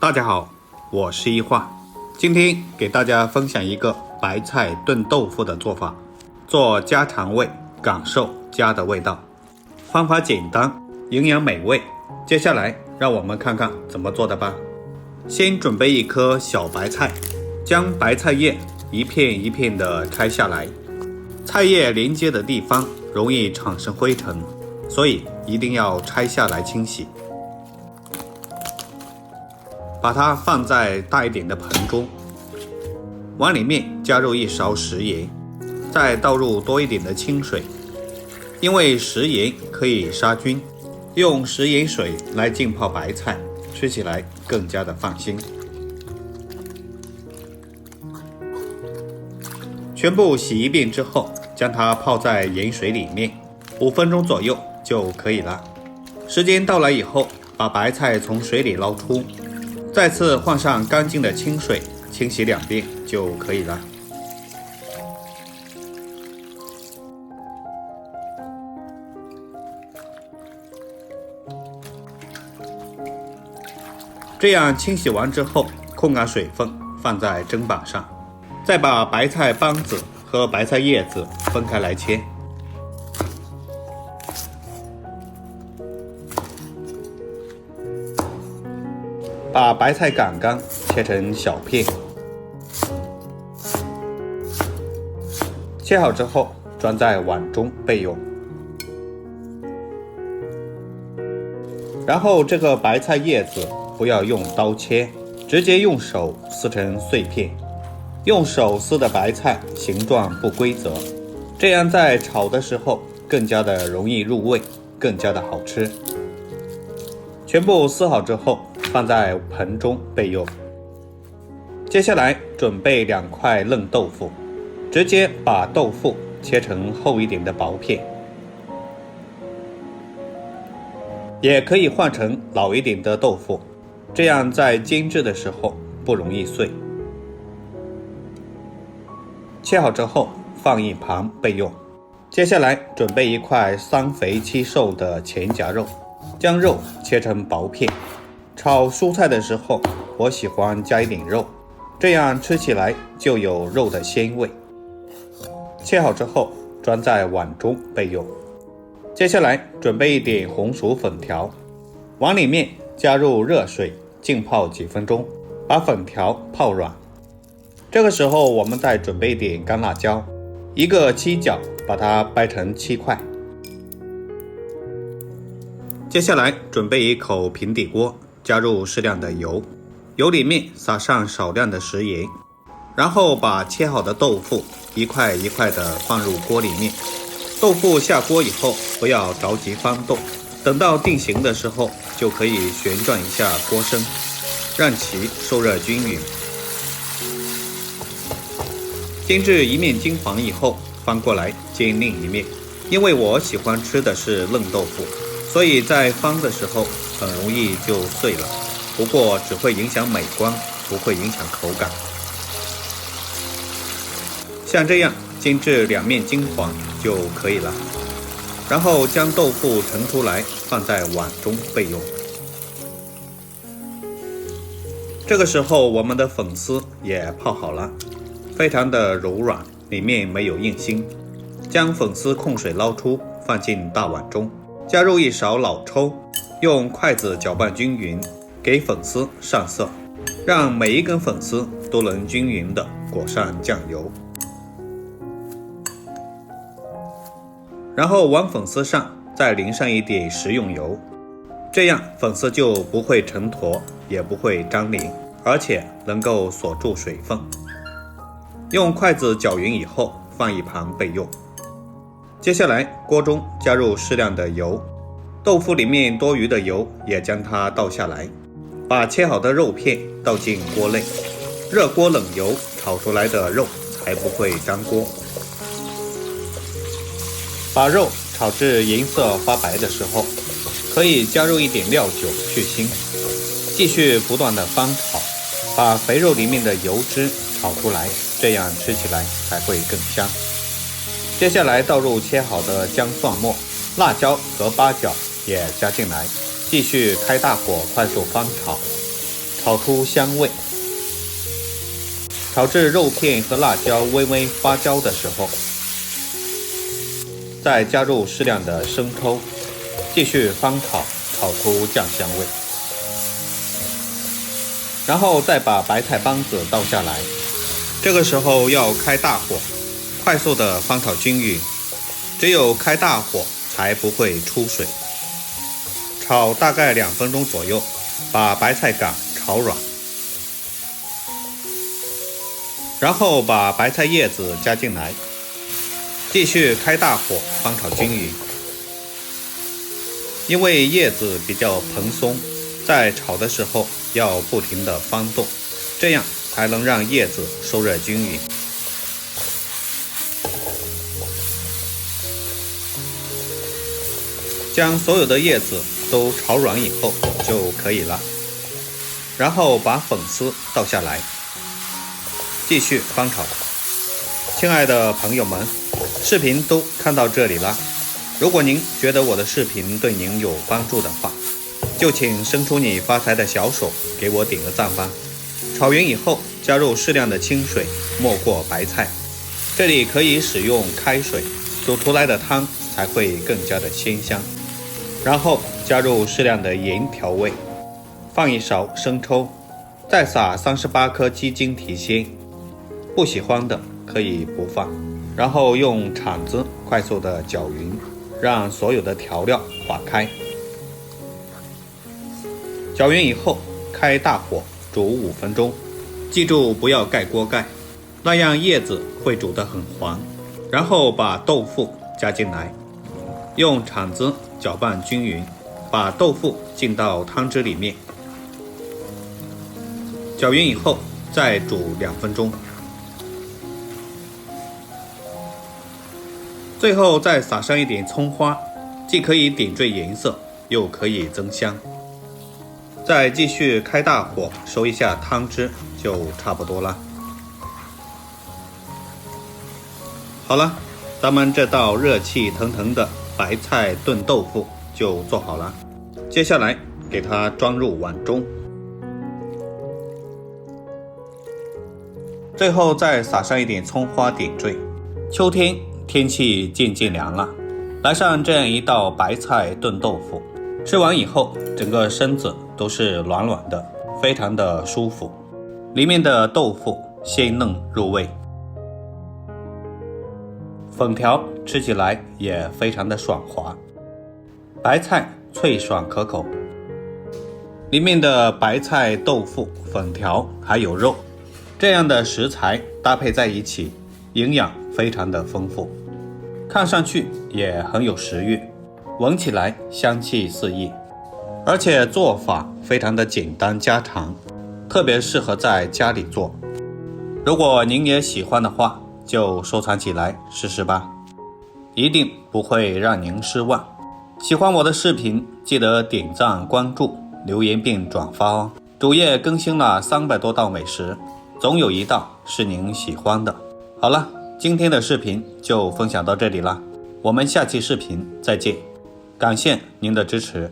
大家好，我是一化，今天给大家分享一个白菜炖豆腐的做法，做家常味，感受家的味道。方法简单，营养美味。接下来让我们看看怎么做的吧。先准备一颗小白菜，将白菜叶一片一片的拆下来。菜叶连接的地方容易产生灰尘，所以一定要拆下来清洗。把它放在大一点的盆中，往里面加入1勺食盐，再倒入多一点的清水，因为食盐可以杀菌，用食盐水来浸泡白菜，吃起来更加的放心。全部洗一遍之后，将它泡在盐水里面5分钟左右就可以了。时间到了以后，把白菜从水里捞出，再次换上干净的清水，清洗2遍就可以了。这样清洗完之后，控干水分，放在砧板上，再把白菜帮子和白菜叶子分开来切。把白菜杆杆切成小片，切好之后装在碗中备用。然后这个白菜叶子不要用刀切，直接用手撕成碎片。用手撕的白菜形状不规则，这样在炒的时候更加的容易入味，更加的好吃。全部撕好之后，放在盆中备用。接下来准备2块嫩豆腐，直接把豆腐切成厚一点的薄片，也可以换成老一点的豆腐，这样在煎制的时候不容易碎。切好之后放一旁备用。接下来准备1块3肥7瘦的前夹肉，将肉切成薄片。炒蔬菜的时候，我喜欢加一点肉，这样吃起来就有肉的鲜味。切好之后装在碗中备用。接下来准备一点红薯粉条，往里面加入热水浸泡几分钟，把粉条泡软。这个时候我们再准备一点干辣椒，1个7角，把它掰成7块。接下来准备1口平底锅，加入适量的油，油里面撒上少量的食盐，然后把切好的豆腐1块1块的放入锅里面。豆腐下锅以后不要着急翻动，等到定型的时候就可以旋转一下锅身，让其受热均匀。煎至一面金黄以后，翻过来煎另一面。因为我喜欢吃的是嫩豆腐，所以在翻的时候很容易就碎了，不过只会影响美观，不会影响口感。像这样煎至2面金黄就可以了。然后将豆腐盛出来，放在碗中备用。这个时候我们的粉丝也泡好了，非常的柔软，里面没有硬心。将粉丝控水捞出，放进大碗中，加入1勺老抽，用筷子搅拌均匀，给粉丝上色，让每一根粉丝都能均匀地裹上酱油。然后往粉丝上再淋上一点食用油，这样粉丝就不会成坨，也不会粘连，而且能够锁住水分。用筷子搅匀以后放一旁备用。接下来锅中加入适量的油，豆腐里面多余的油也将它倒下来，把切好的肉片倒进锅内，热锅冷油炒出来的肉才不会粘锅。把肉炒至颜色发白的时候，可以加入一点料酒去腥，继续不断的翻炒，把肥肉里面的油脂炒出来，这样吃起来才会更香。接下来倒入切好的姜蒜末，辣椒和八角也加进来，继续开大火快速翻炒。炒出香味。炒至肉片和辣椒微微发焦的时候，再加入适量的生抽，继续翻炒，炒出酱香味。然后再把白菜帮子倒下来，这个时候要开大火，快速的翻炒均匀，只有开大火才不会出水。炒大概2分钟左右，把白菜杆炒软，然后把白菜叶子加进来，继续开大火翻炒均匀。因为叶子比较蓬松，在炒的时候要不停地翻动，这样才能让叶子受热均匀。将所有的叶子都炒软以后就可以了。然后把粉丝倒下来，继续翻炒。亲爱的朋友们，视频都看到这里了。如果您觉得我的视频对您有帮助的话，就请伸出你发财的小手给我点个赞吧。炒匀以后，加入适量的清水没过白菜，这里可以使用开水，煮出来的汤才会更加的鲜香。然后加入适量的盐调味，放一勺生抽，再撒38颗鸡精提鲜，不喜欢的可以不放。然后用铲子快速的搅匀，让所有的调料化开。搅匀以后，开大火煮5分钟，记住不要盖锅盖，那样叶子会煮得很黄。然后把豆腐加进来，用铲子搅拌均匀，把豆腐浸到汤汁里面。搅匀以后，再煮2分钟。最后再撒上一点葱花，既可以点缀颜色，又可以增香。再继续开大火收一下汤汁，就差不多了。好了，咱们这道热气腾腾的白菜炖豆腐就做好了。接下来给它装入碗中，最后再撒上一点葱花点缀。秋天天气渐渐凉了，来上这样一道白菜炖豆腐，吃完以后整个身子都是暖暖的，非常的舒服。里面的豆腐鲜嫩入味，粉条吃起来也非常的爽滑，白菜脆爽可口。里面的白菜、豆腐、粉条还有肉，这样的食材搭配在一起，营养非常的丰富，看上去也很有食欲，闻起来香气四溢，而且做法非常的简单家常，特别适合在家里做。如果您也喜欢的话，就收藏起来试试吧，一定不会让您失望。喜欢我的视频，记得点赞、关注、留言并转发哦。主页更新了300多道美食，总有一道是您喜欢的。好了，今天的视频就分享到这里了，我们下期视频再见，感谢您的支持。